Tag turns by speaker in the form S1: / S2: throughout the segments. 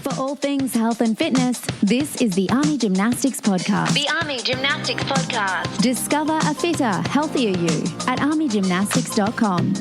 S1: For all things health and fitness, this is the Army Gymnastics Podcast.
S2: The Army Gymnastics Podcast.
S1: Discover a fitter, healthier you at armygymnastics.com.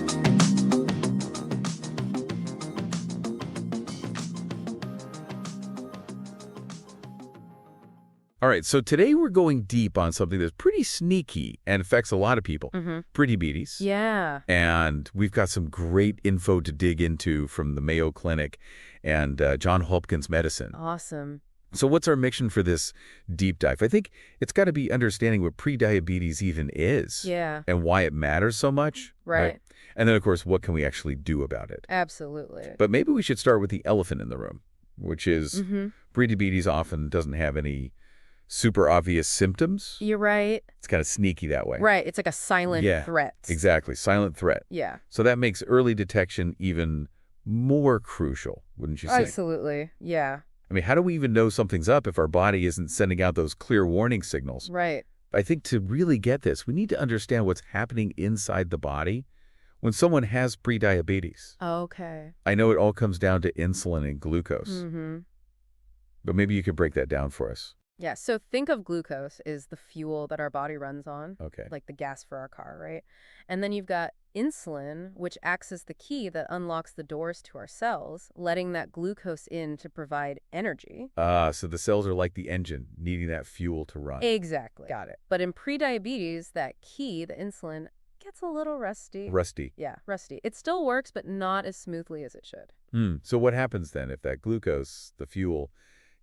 S3: All right, so today we're going deep on something that's pretty sneaky and affects a lot of people. Prediabetes.
S4: Yeah.
S3: And we've got some great info to dig into from the Mayo Clinic and Johns Hopkins Medicine.
S4: Awesome.
S3: So what's our mission for this deep dive? I think it's got to be understanding what prediabetes even is.
S4: Yeah.
S3: And why it matters so much.
S4: Right.
S3: And then, of course, what can we actually do about it?
S4: Absolutely.
S3: But maybe we should start with the elephant in the room, which is prediabetes often doesn't have any super obvious symptoms.
S4: You're right.
S3: It's kind of sneaky that way.
S4: Right. It's like a silent threat.
S3: Exactly. Silent threat.
S4: Yeah.
S3: So that makes early detection even more crucial, wouldn't you say?
S4: Absolutely. Yeah.
S3: I mean, how do we even know something's up if our body isn't sending out those clear warning signals?
S4: Right.
S3: I think to really get this, we need to understand what's happening inside the body when someone has prediabetes.
S4: Okay.
S3: I know it all comes down to insulin and glucose, but maybe you could break that down for us.
S4: Yeah. So think of glucose is the fuel that our body runs on.
S3: Okay.
S4: Like the gas for our car, right? And then you've got insulin, which acts as the key that unlocks the doors to our cells, letting that glucose in to provide energy.
S3: So the cells are like the engine, needing that fuel to run.
S4: Exactly.
S3: Got it.
S4: But in prediabetes, that key, the insulin, gets a little rusty.
S3: Rusty.
S4: Yeah, rusty. It still works, but not as smoothly as it should.
S3: So what happens then if that glucose, the fuel,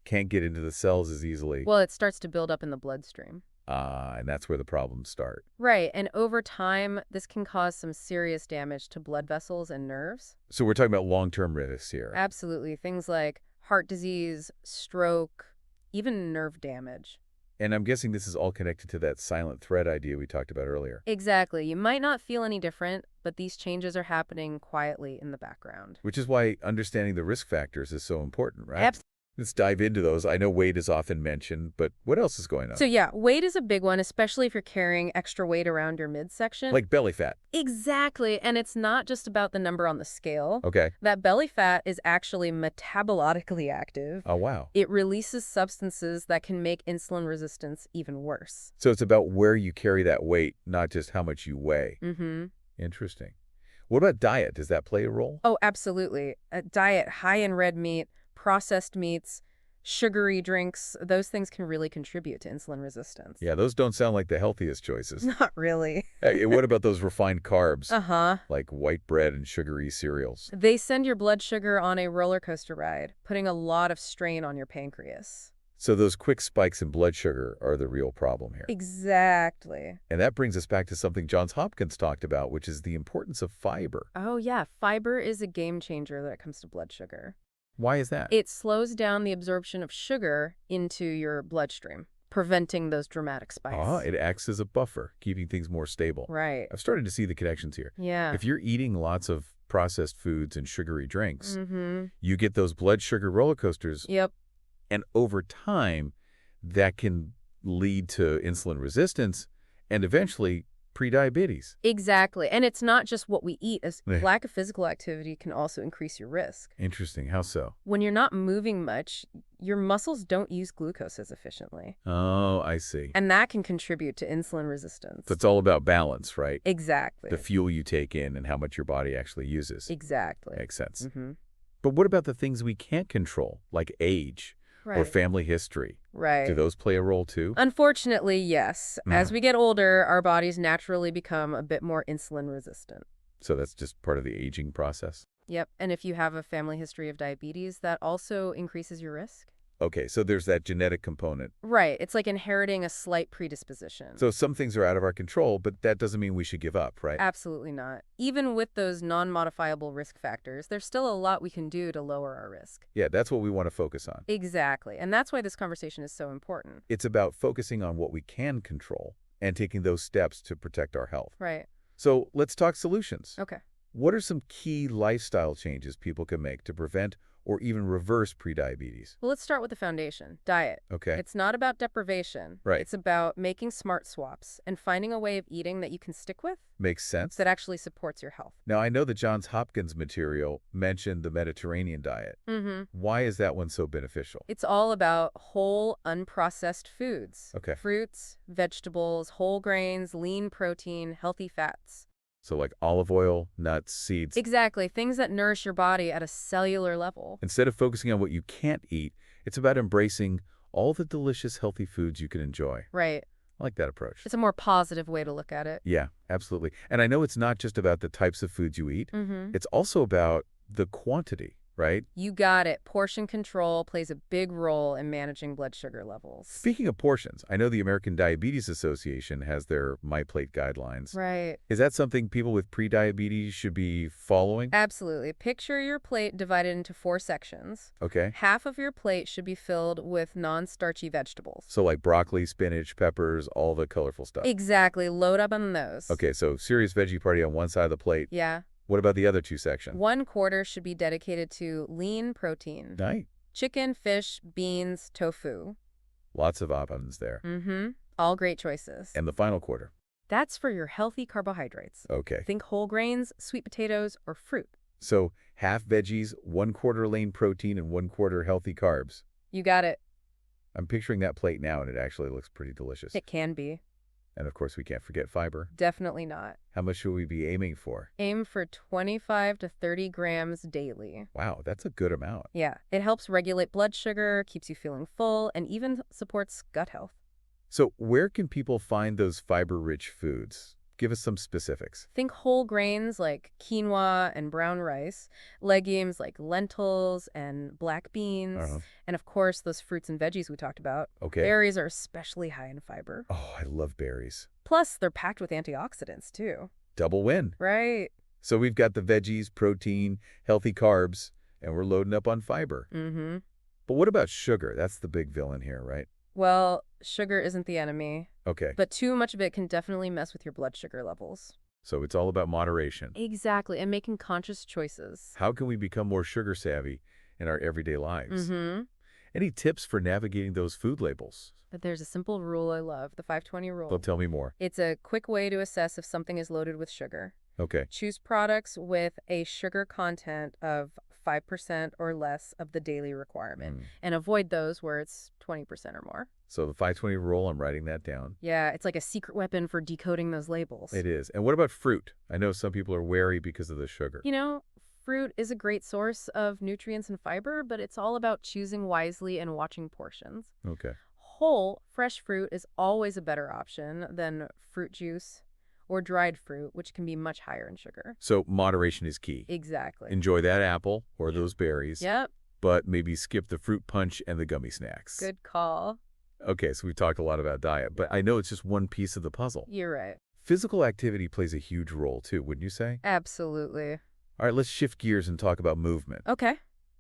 S3: can't get into the cells as easily?
S4: Well, it starts to build up in the bloodstream.
S3: And that's where the problems start.
S4: Right. And over time, this can cause some serious damage to blood vessels and nerves.
S3: So we're talking about long-term risks here.
S4: Absolutely. Things like heart disease, stroke, even nerve damage.
S3: And I'm guessing this is all connected to that silent threat idea we talked about earlier.
S4: Exactly. You might not feel any different, but these changes are happening quietly in the background.
S3: Which is why understanding the risk factors is so important, right?
S4: Absolutely.
S3: Let's dive into those. I know weight is often mentioned, but what else is going on?
S4: So yeah, weight is a big one, especially if you're carrying extra weight around your midsection.
S3: Like belly fat.
S4: Exactly. And it's not just about the number on the scale.
S3: Okay.
S4: That belly fat is actually metabolically active.
S3: Oh, wow.
S4: It releases substances that can make insulin resistance even worse.
S3: So it's about where you carry that weight, not just how much you weigh. Interesting. What about diet? Does that play a role?
S4: Oh, absolutely. A diet high in red meat, processed meats, sugary drinks, those things can really contribute to insulin resistance.
S3: Yeah, those don't sound like the healthiest choices.
S4: Not really.
S3: Hey, what about those refined carbs?
S4: Uh-huh.
S3: Like white bread and sugary cereals?
S4: They send your blood sugar on a roller coaster ride, putting a lot of strain on your pancreas.
S3: So those quick spikes in blood sugar are the real problem here.
S4: Exactly.
S3: And that brings us back to something Johns Hopkins talked about, which is the importance of fiber.
S4: Oh, yeah. Fiber is a game changer when it comes to blood sugar.
S3: Why is that?
S4: It slows down the absorption of sugar into your bloodstream, preventing those dramatic spikes.
S3: It acts as a buffer, keeping things more stable.
S4: Right.
S3: I've started to see the connections here.
S4: Yeah.
S3: If you're eating lots of processed foods and sugary drinks, you get those blood sugar roller coasters.
S4: Yep.
S3: And over time, that can lead to insulin resistance and eventually prediabetes.
S4: Exactly. And it's not just what we eat. Lack of physical activity can also increase your risk.
S3: Interesting. How so?
S4: When you're not moving much, your muscles don't use glucose as efficiently.
S3: Oh, I see.
S4: And that can contribute to insulin resistance.
S3: So it's all about balance, right?
S4: Exactly.
S3: The fuel you take in and how much your body actually uses.
S4: Exactly.
S3: Makes sense. But what about the things we can't control, like age? Or family history.
S4: Right.
S3: Do those play a role too?
S4: Unfortunately, yes. As we get older, our bodies naturally become a bit more insulin resistant.
S3: So that's just part of the aging process?
S4: Yep. And if you have a family history of diabetes, that also increases your risk.
S3: Okay, so there's that genetic component.
S4: Right. It's like inheriting a slight predisposition.
S3: So some things are out of our control, but that doesn't mean we should give up, right?
S4: Absolutely not. Even with those non-modifiable risk factors, there's still a lot we can do to lower our risk.
S3: Yeah, that's what we want to focus on.
S4: Exactly. And that's why this conversation is so important.
S3: It's about focusing on what we can control and taking those steps to protect our health.
S4: Right.
S3: So let's talk solutions.
S4: Okay.
S3: What are some key lifestyle changes people can make to prevent or even reverse prediabetes?
S4: Well, let's start with the foundation, diet.
S3: Okay.
S4: It's not about deprivation.
S3: Right.
S4: It's about making smart swaps and finding a way of eating that you can stick with
S3: Makes sense.
S4: that actually supports your health.
S3: Now, I know the Johns Hopkins material mentioned the Mediterranean diet.
S4: Mm-hmm.
S3: Why is that one so beneficial?
S4: It's all about whole, unprocessed foods.
S3: Okay.
S4: Fruits, vegetables, whole grains, lean protein, healthy fats.
S3: So like olive oil, nuts, seeds.
S4: Exactly. Things that nourish your body at a cellular level.
S3: Instead of focusing on what you can't eat, it's about embracing all the delicious, healthy foods you can enjoy.
S4: Right.
S3: I like that approach.
S4: It's a more positive way to look at it.
S3: Yeah, absolutely. And I know it's not just about the types of foods you eat.
S4: Mm-hmm.
S3: It's also about the quantity, right?
S4: You got it. Portion control plays a big role in managing blood sugar levels.
S3: Speaking of portions, I know the American Diabetes Association has their My Plate guidelines.
S4: Right.
S3: Is that something people with prediabetes should be following?
S4: Absolutely. Picture your plate divided into 4 sections.
S3: Okay.
S4: Half of your plate should be filled with non-starchy vegetables.
S3: So like broccoli, spinach, peppers, all the colorful stuff.
S4: Exactly. Load up on those.
S3: Okay, so serious veggie party on one side of the plate.
S4: Yeah.
S3: What about the other 2 sections?
S4: 1/4 should be dedicated to lean protein.
S3: Nice.
S4: Chicken, fish, beans, tofu.
S3: Lots of options there.
S4: Mm-hmm. All great choices.
S3: And the final quarter.
S4: That's for your healthy carbohydrates.
S3: Okay.
S4: Think whole grains, sweet potatoes, or fruit.
S3: So half veggies, 1/4 lean protein, and 1/4 healthy carbs.
S4: You got it.
S3: I'm picturing that plate now, and it actually looks pretty delicious.
S4: It can be.
S3: And of course, we can't forget fiber.
S4: Definitely not.
S3: How much should we be aiming for?
S4: Aim for 25 to 30 grams daily.
S3: Wow, that's a good amount.
S4: Yeah, it helps regulate blood sugar, keeps you feeling full, and even supports gut health.
S3: So where can people find those fiber-rich foods? Give us some specifics.
S4: Think whole grains like quinoa and brown rice, legumes like lentils and black beans, and of course those fruits and veggies we talked about.
S3: Okay.
S4: Berries are especially high in fiber.
S3: Oh, I love berries.
S4: Plus, they're packed with antioxidants too.
S3: Double win.
S4: Right.
S3: So we've got the veggies, protein, healthy carbs, and we're loading up on fiber.
S4: Mm-hmm.
S3: But what about sugar? That's the big villain here, right?
S4: Well, sugar isn't the enemy,
S3: Okay.
S4: but too much of it can definitely mess with your blood sugar levels.
S3: So it's all about moderation.
S4: Exactly, and making conscious choices.
S3: How can we become more sugar savvy in our everyday lives?
S4: Mm-hmm.
S3: Any tips for navigating those food labels?
S4: But there's a simple rule I love, the 520 rule.
S3: Well, tell me more.
S4: It's a quick way to assess if something is loaded with sugar.
S3: Okay.
S4: Choose products with a sugar content of 5% or less of the daily requirement, and avoid those where it's 20% or more.
S3: So the 520 rule, I'm writing that down.
S4: Yeah, it's like a secret weapon for decoding those labels.
S3: It is. And what about fruit? I know some people are wary because of the sugar.
S4: You know, fruit is a great source of nutrients and fiber, but it's all about choosing wisely and watching portions.
S3: Okay.
S4: Whole, fresh fruit is always a better option than fruit juice or dried fruit, which can be much higher in sugar.
S3: So moderation is key.
S4: Exactly.
S3: Enjoy that apple or those berries.
S4: Yep.
S3: But maybe skip the fruit punch and the gummy snacks.
S4: Good call.
S3: Okay, so we've talked a lot about diet, but I know it's just one piece of the puzzle.
S4: You're right.
S3: Physical activity plays a huge role too, wouldn't you say?
S4: Absolutely.
S3: All right, let's shift gears and talk about movement.
S4: Okay.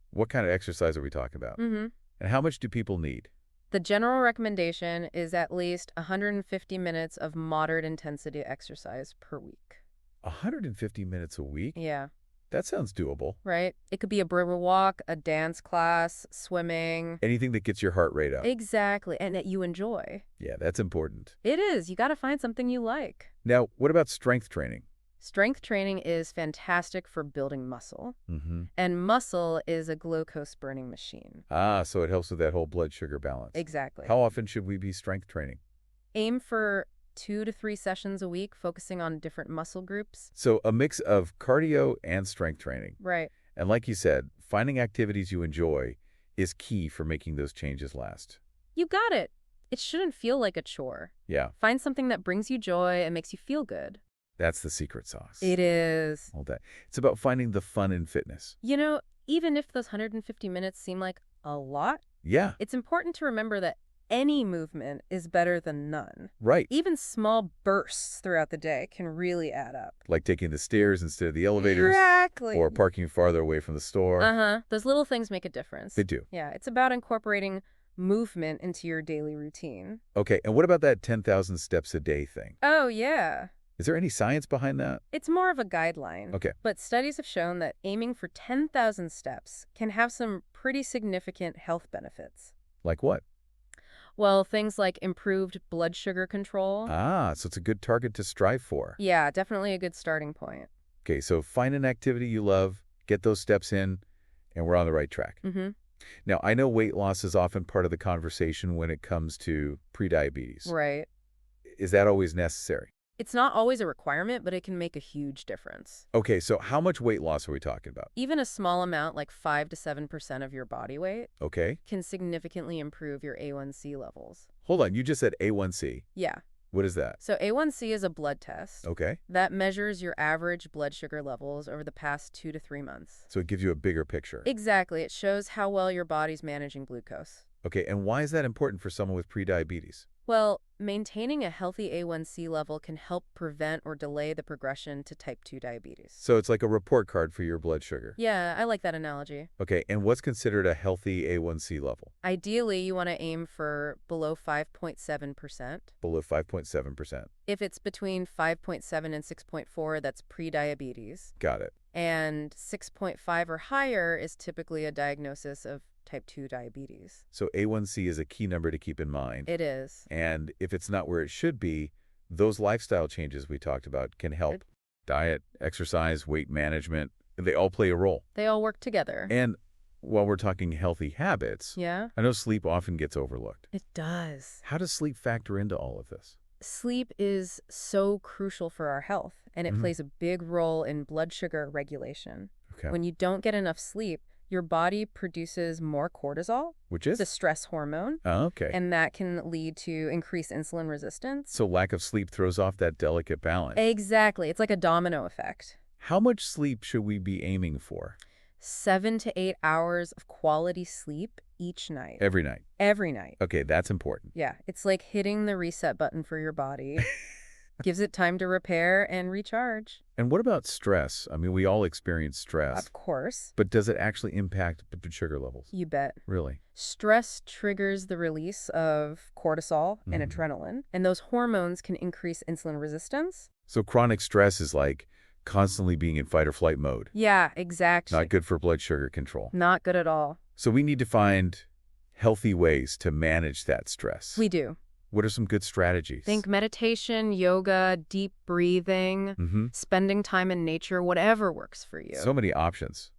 S3: What kind of exercise are we talking about?
S4: Mm-hmm.
S3: And how much do people need?
S4: The general recommendation is at least 150 minutes of moderate intensity exercise per week.
S3: 150 minutes a week?
S4: Yeah.
S3: That sounds doable.
S4: Right? It could be a river walk, a dance class, swimming.
S3: Anything that gets your heart rate up.
S4: Exactly. And that you enjoy.
S3: Yeah, that's important.
S4: It is. You got to find something you like.
S3: Now, what about strength training?
S4: Strength training is fantastic for building muscle.
S3: Mm-hmm.
S4: And muscle is a glucose burning machine.
S3: Ah, so it helps with that whole blood sugar balance.
S4: Exactly.
S3: How often should we be strength training?
S4: Aim for 2 to 3 sessions a week, focusing on different muscle groups.
S3: So a mix of cardio and strength training.
S4: Right.
S3: And like you said, finding activities you enjoy is key for making those changes last.
S4: You got it. It shouldn't feel like a chore.
S3: Yeah,
S4: Find something that brings you joy and makes you feel good.
S3: that's the secret sauce.
S4: It is.
S3: All that. It's about finding the fun in fitness.
S4: You know, even if those 150 minutes seem like a lot,
S3: Yeah,
S4: it's important to remember that any movement is better than none.
S3: right.
S4: Even small bursts throughout the day can really add up.
S3: Like taking the stairs instead of the elevators.
S4: Exactly.
S3: Or parking farther away from the store.
S4: Uh-huh. Those little things make a difference.
S3: They do.
S4: Yeah, it's about incorporating movement into your daily routine.
S3: Okay, and what about that 10,000 steps a day thing?
S4: Oh, yeah.
S3: Is there any science behind that?
S4: It's more of a guideline.
S3: Okay.
S4: But studies have shown that aiming for 10,000 steps can have some pretty significant health benefits.
S3: Like what?
S4: Well, things like improved blood sugar control.
S3: Ah, so it's a good target to strive for.
S4: Yeah, definitely a good starting point.
S3: Okay, so find an activity you love, get those steps in, and we're on the right track.
S4: Mm-hmm.
S3: Now, I know weight loss is often part of the conversation when it comes to prediabetes.
S4: Right.
S3: Is that always necessary?
S4: It's not always a requirement, but it can make a huge difference.
S3: Okay, so how much weight loss are we talking about?
S4: Even a small amount, like 5 to 7% of your body weight,
S3: Okay.
S4: can significantly improve your A1C levels.
S3: Hold on, you just said A1C.
S4: Yeah.
S3: What is that?
S4: So A1C is a blood test
S3: Okay.
S4: that measures your average blood sugar levels over the past 2 to 3 months.
S3: So it gives you a bigger picture.
S4: Exactly. It shows how well your body's managing glucose.
S3: Okay, and why is that important for someone with prediabetes?
S4: Well, maintaining a healthy A1C level can help prevent or delay the progression to type 2 diabetes.
S3: So it's like a report card for your blood sugar.
S4: Yeah, I like that analogy.
S3: Okay, and what's considered a healthy A1C level?
S4: Ideally, you want to aim for below 5.7%.
S3: Below 5.7%.
S4: If it's between 5.7 and 6.4, that's prediabetes.
S3: Got it.
S4: And 6.5 or higher is typically a diagnosis of type 2 diabetes.
S3: So A1C is a key number to keep in mind.
S4: It is.
S3: And if it's not where it should be, those lifestyle changes we talked about can help. Diet, exercise, weight management, they all play a role.
S4: They all work together.
S3: And while we're talking healthy habits,
S4: Yeah?
S3: I know sleep often gets overlooked.
S4: It does.
S3: How does sleep factor into all of this?
S4: Sleep is so crucial for our health, and it
S3: Mhm.
S4: plays a big role in blood sugar regulation.
S3: Okay.
S4: When you don't get enough sleep, your body produces more cortisol.
S3: Which
S4: It's a
S3: is?
S4: stress hormone,
S3: Oh, okay.
S4: and that can lead to increased insulin resistance.
S3: So lack of sleep throws off that delicate balance.
S4: Exactly. It's like a domino effect.
S3: How much sleep should we be aiming for
S4: 7 to 8 hours of quality sleep each night.
S3: every night?
S4: Every night.
S3: Okay, that's important.
S4: Yeah, it's like hitting the reset button for your body. Gives it time to repair and recharge.
S3: And what about stress? I mean, we all experience stress,
S4: Of course.
S3: but does it actually impact blood sugar levels?
S4: You bet.
S3: Really?
S4: Stress triggers the release of cortisol and
S3: Mhm.
S4: adrenaline, and those hormones can increase insulin resistance.
S3: So chronic stress is like constantly being in fight or flight mode.
S4: Yeah, exactly.
S3: Not good for blood sugar control.
S4: Not good at all.
S3: So we need to find healthy ways to manage that stress.
S4: We do.
S3: What are some good strategies?
S4: Think meditation, yoga, deep breathing,
S3: Mm-hmm.
S4: spending time in nature, whatever works for you.
S3: So many options.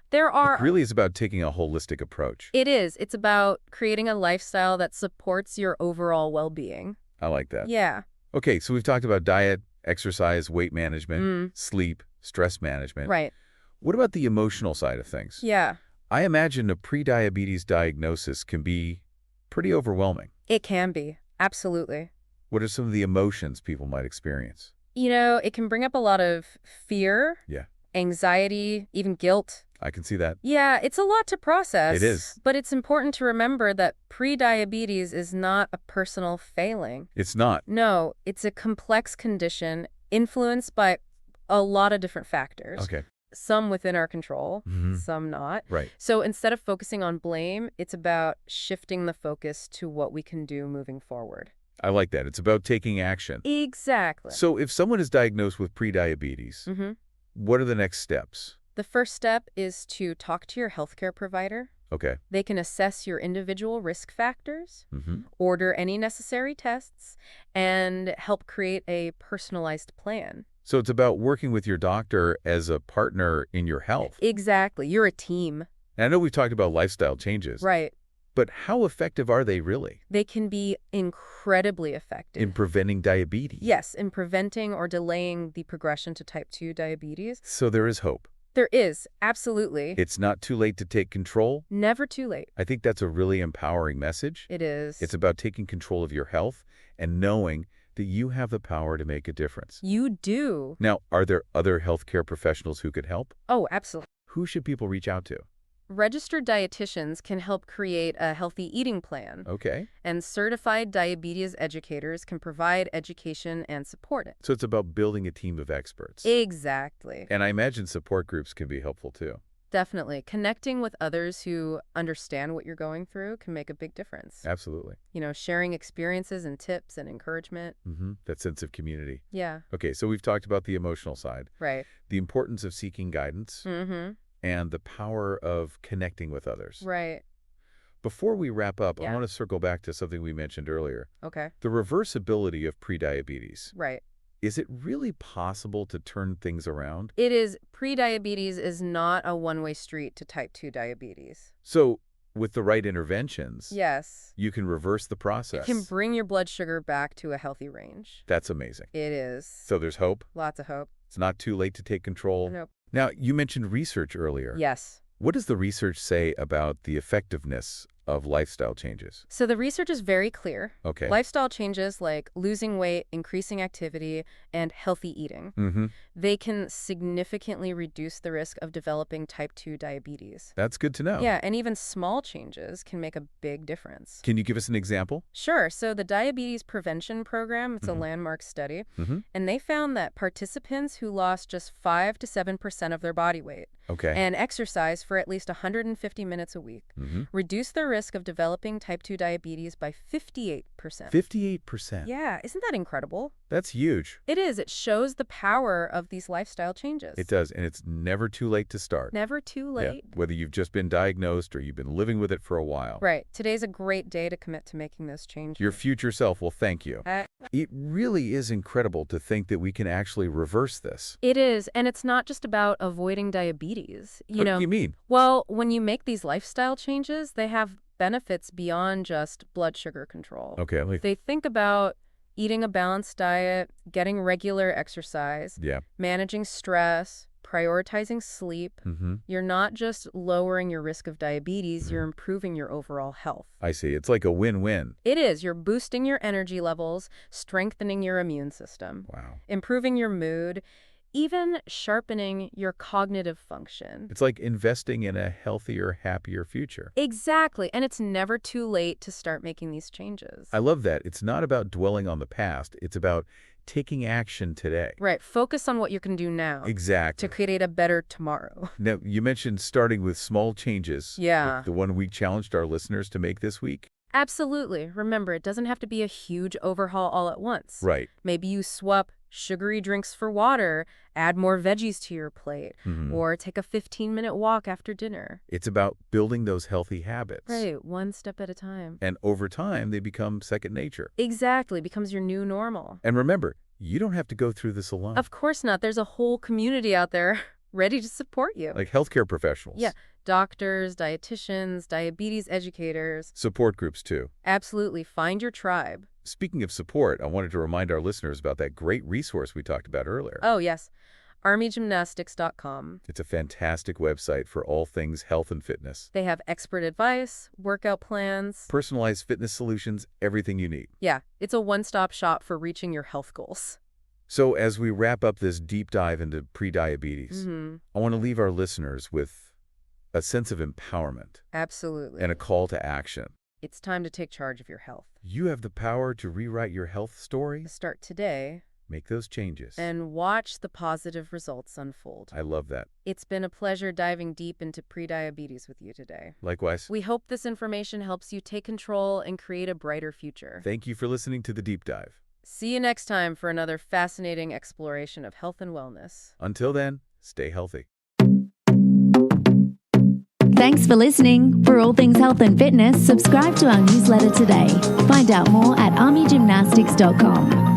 S4: There are...
S3: It really is about taking a holistic approach.
S4: It is. It's about creating a lifestyle that supports your overall well-being.
S3: I like that.
S4: Yeah.
S3: Okay, so we've talked about diet, exercise, weight management, sleep, stress management.
S4: Right.
S3: What about the emotional side of things?
S4: Yeah.
S3: I imagine a prediabetes diagnosis can be pretty overwhelming.
S4: It can be. Absolutely.
S3: What are some of the emotions people might experience?
S4: You know, it can bring up a lot of fear,
S3: Yeah,
S4: anxiety, even guilt.
S3: I can see that.
S4: Yeah, it's a lot to process.
S3: It is.
S4: But it's important to remember that prediabetes is not a personal failing.
S3: It's not.
S4: No, it's a complex condition influenced by a lot of different factors.
S3: Okay.
S4: Some within our control,
S3: Mhm.
S4: some not.
S3: Right.
S4: So instead of focusing on blame, it's about shifting the focus to what we can do moving forward.
S3: I like that. It's about taking action.
S4: Exactly.
S3: So if someone is diagnosed with prediabetes,
S4: hmm
S3: what are the next steps?
S4: The first step is to talk to your healthcare provider.
S3: Okay.
S4: They can assess your individual risk factors,
S3: Mm-hmm.
S4: order any necessary tests, and help create a personalized plan.
S3: So it's about working with your doctor as a partner in your health.
S4: Exactly. You're a team.
S3: And I know we've talked about lifestyle changes,
S4: Right.
S3: but how effective are they really
S4: They can be incredibly effective.
S3: in preventing diabetes?
S4: Yes, in preventing or delaying the progression to type 2 diabetes.
S3: So there is hope.
S4: There is, absolutely.
S3: It's not too late to take control.
S4: Never too late.
S3: I think that's a really empowering message.
S4: It is.
S3: It's about taking control of your health and knowing that you have the power to make a difference.
S4: You do.
S3: Now, are there other healthcare professionals who could help?
S4: Oh, absolutely.
S3: Who should people reach out to?
S4: Registered dietitians can help create a healthy eating plan,
S3: Okay.
S4: and certified diabetes educators can provide education and support it.
S3: So it's about building a team of experts.
S4: Exactly.
S3: And I imagine support groups can be helpful too.
S4: definitely. Connecting with others who understand what you're going through can make a big difference.
S3: Absolutely.
S4: Sharing experiences and tips and encouragement.
S3: That sense of community.
S4: Yeah,
S3: Okay, so we've talked about the emotional side,
S4: right.
S3: the importance of seeking guidance,
S4: Mm-hmm.
S3: and the power of connecting with others.
S4: Right.
S3: Before we wrap up, I
S4: Yeah.
S3: want to circle back to something we mentioned earlier,
S4: Okay.
S3: the reversibility of prediabetes.
S4: Right.
S3: Is it really possible to turn things around?
S4: It is. Prediabetes is not a one-way street to type 2 diabetes.
S3: So, with the right interventions,
S4: Yes.
S3: you can reverse the
S4: It
S3: process.
S4: can bring your blood sugar back to a healthy range.
S3: That's amazing.
S4: It is.
S3: So there's hope.
S4: Lots of hope.
S3: It's not too late to take control.
S4: Nope.
S3: Now, you mentioned research earlier.
S4: Yes.
S3: What does the research say about the effectiveness of lifestyle changes?
S4: So the research is very clear.
S3: Okay.
S4: Lifestyle changes like losing weight, increasing activity, and healthy eating, they can significantly reduce the risk of developing type 2 diabetes.
S3: That's good to know.
S4: Yeah, and even small changes can make a big difference.
S3: Can you give us an example?
S4: Sure. So the Diabetes Prevention Program, it's a landmark study, and they found that participants who lost just 5 to 7% of their body weight
S3: Okay.
S4: and exercise for at least 150 minutes a week reduced their risk of developing type 2 diabetes by 58%.
S3: 58%.
S4: Yeah, isn't that incredible?
S3: That's huge.
S4: It is. It shows the power of these lifestyle changes.
S3: It does, and it's never too late to start.
S4: Never too
S3: Yeah,
S4: late.
S3: whether you've just been diagnosed or you've been living with it for a while.
S4: Right. Today's a great day to commit to making those changes.
S3: Your future self will thank you.
S4: Uh,
S3: It really is incredible to think that we can actually reverse this.
S4: It is, and it's not just about avoiding diabetes.
S3: What do you mean?
S4: Well, when you make these lifestyle changes, they have benefits beyond just blood sugar control.
S3: Okay.
S4: They think about eating a balanced diet, getting regular exercise,
S3: Yeah.
S4: managing stress, prioritizing sleep. You're not just lowering your risk of diabetes, you're improving your overall health.
S3: I see. It's like a win-win.
S4: It is. You're boosting your energy levels, strengthening your immune system,
S3: Wow.
S4: improving your mood, even sharpening your cognitive function.
S3: It's like investing in a healthier, happier future.
S4: Exactly. And it's never too late to start making these changes.
S3: I love that. It's not about dwelling on the past. It's about taking action today.
S4: Right. Focus on what you can do now
S3: Exactly.
S4: to create a better tomorrow.
S3: Now, you mentioned starting with small changes.
S4: Yeah.
S3: Like the one we challenged our listeners to make this week.
S4: Absolutely. Remember, it doesn't have to be a huge overhaul all at once.
S3: Right.
S4: Maybe you swap sugary drinks for water, add more veggies to your plate, or take a 15-minute walk after dinner.
S3: It's about building those healthy habits.
S4: Right, one step at a time.
S3: And over time, they become second nature.
S4: Exactly, becomes your new normal.
S3: And remember, you don't have to go through this alone.
S4: Of course not. There's a whole community out there ready to support you.
S3: Like healthcare professionals.
S4: Yeah, doctors, dietitians, diabetes educators.
S3: Support groups, too.
S4: Absolutely, find your tribe.
S3: Speaking of support, I wanted to remind our listeners about that great resource we talked about earlier.
S4: Oh, yes, armygymnastics.com.
S3: It's a fantastic website for all things health and fitness.
S4: They have expert advice, workout plans.
S3: Personalized fitness solutions, everything you need.
S4: Yeah, it's a one-stop shop for reaching your health goals.
S3: So as we wrap up this deep dive into prediabetes, I want to leave our listeners with a sense of empowerment
S4: Absolutely.
S3: and a call to action.
S4: It's time to take charge of your health.
S3: You have the power to rewrite your health story.
S4: Start today
S3: Make those changes.
S4: and watch the positive results unfold.
S3: I love that.
S4: It's been a pleasure diving deep into prediabetes with you today.
S3: Likewise.
S4: We hope this information helps you take control and create a brighter future.
S3: Thank you for listening to The Deep Dive.
S4: See you next time for another fascinating exploration of health and wellness.
S3: Until then, stay healthy.
S1: Thanks for listening. For all things health and fitness, subscribe to our newsletter today. Find out more at armygymnastics.com.